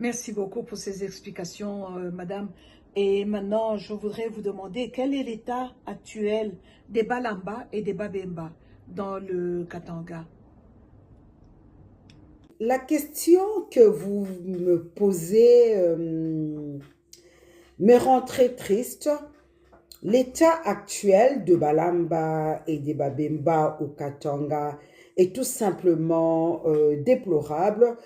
Merci beaucoup pour ces explications, madame. Et maintenant, je voudrais vous demander quel est l'état actuel des Balamba et des Babemba dans le Katanga? La question que vous me posez me rend très triste. L'état actuel de Balamba et des Babemba au Katanga est tout simplement déplorable.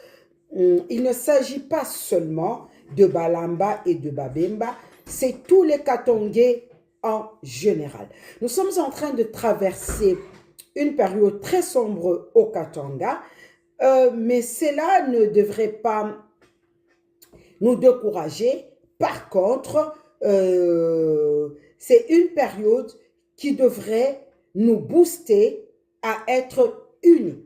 Il ne s'agit pas seulement de Balamba et de Babemba, c'est tous les Katangais en général. Nous sommes en train de traverser une période très sombre au Katanga, mais cela ne devrait pas nous décourager. Par contre, c'est une période qui devrait nous booster à être unis.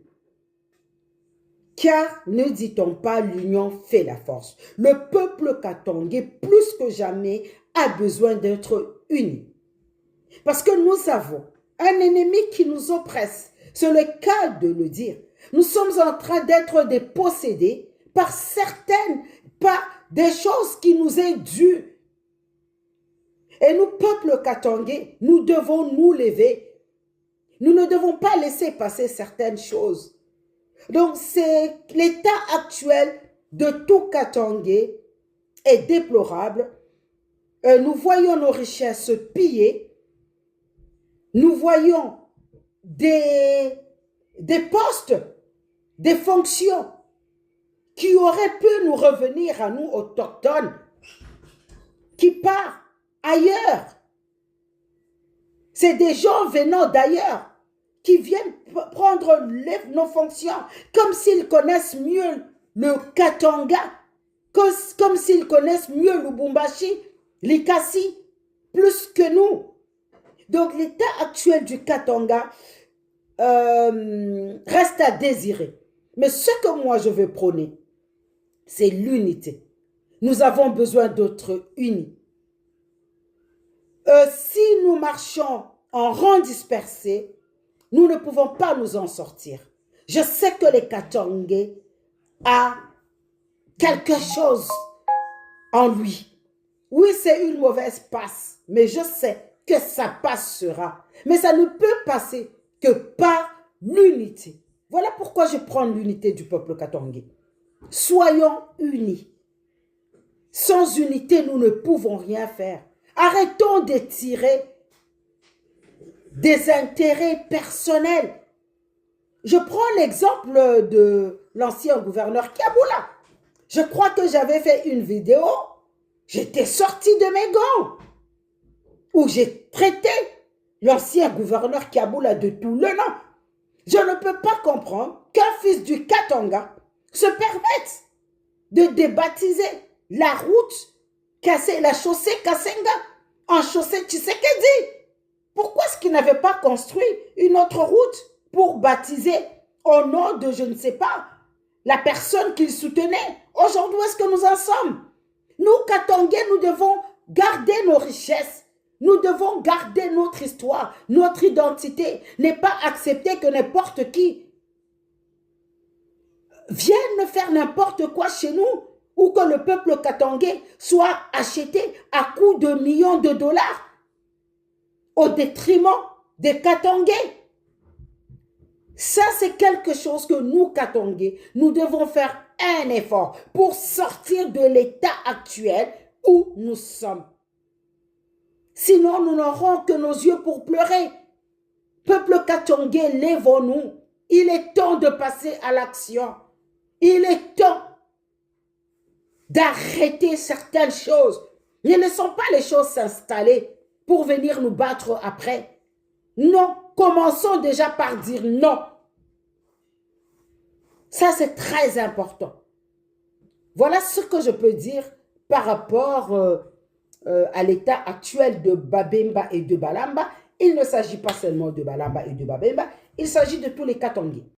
Car ne dit-on pas l'union fait la force? Le peuple katangais, plus que jamais, a besoin d'être uni. Parce que nous avons un ennemi qui nous oppresse. C'est le cas de le dire. Nous sommes en train d'être dépossédés par des choses qui nous est dues. Et nous, peuple katangais, nous devons nous lever. Nous ne devons pas laisser passer certaines choses. Donc, c'est l'état actuel de tout Katangais est déplorable. Nous voyons nos richesses pillées. Nous voyons des postes, des fonctions qui auraient pu nous revenir à nous autochtones, qui partent ailleurs. C'est des gens venant d'ailleurs qui viennent prendre nos fonctions comme s'ils connaissent mieux le Katanga, comme s'ils connaissent mieux Lubumbashi, Likasi, plus que nous. Donc l'état actuel du Katanga reste à désirer. Mais ce que moi je veux prôner, c'est l'unité. Nous avons besoin d'être unis. Si nous marchons en rang dispersé, nous ne pouvons pas nous en sortir. Je sais que les Katangais a quelque chose en lui. Oui, c'est une mauvaise passe, mais je sais que ça passera. Mais ça ne peut passer que par l'unité. Voilà pourquoi je prends l'unité du peuple katangais. Soyons unis. Sans unité, nous ne pouvons rien faire. Arrêtons de tirer des intérêts personnels. Je prends l'exemple de l'ancien gouverneur Kiaboula. Je crois que j'avais fait une vidéo, j'étais sortie de mes gants, où j'ai traité l'ancien gouverneur Kiaboula de tout le nom. Je ne peux pas comprendre qu'un fils du Katanga se permette de débaptiser la route, la chaussée Kasenga en chaussée Tshisekedi. Pourquoi est-ce qu'il n'avait pas construit une autre route pour baptiser au nom de je ne sais pas la personne qu'il soutenait? Aujourd'hui, où est-ce que nous en sommes? Nous, Katangais, nous devons garder nos richesses. Nous devons garder notre histoire, notre identité. Ne pas accepter que n'importe qui vienne faire n'importe quoi chez nous ou que le peuple katangais soit acheté à coups de millions de dollars au détriment des Katangais. Ça, c'est quelque chose que nous, Katangais, nous devons faire un effort pour sortir de l'état actuel où nous sommes. Sinon, nous n'aurons que nos yeux pour pleurer. Peuple Katangais, lèvons-nous. Il est temps de passer à l'action. Il est temps d'arrêter certaines choses. Ne laissons pas les choses s'installer pour venir nous battre après. Non, commençons déjà par dire non. Ça, c'est très important. Voilà ce que je peux dire par rapport à l'état actuel de Babemba et de Balamba. Il ne s'agit pas seulement de Balamba et de Babemba, il s'agit de tous les Katangais.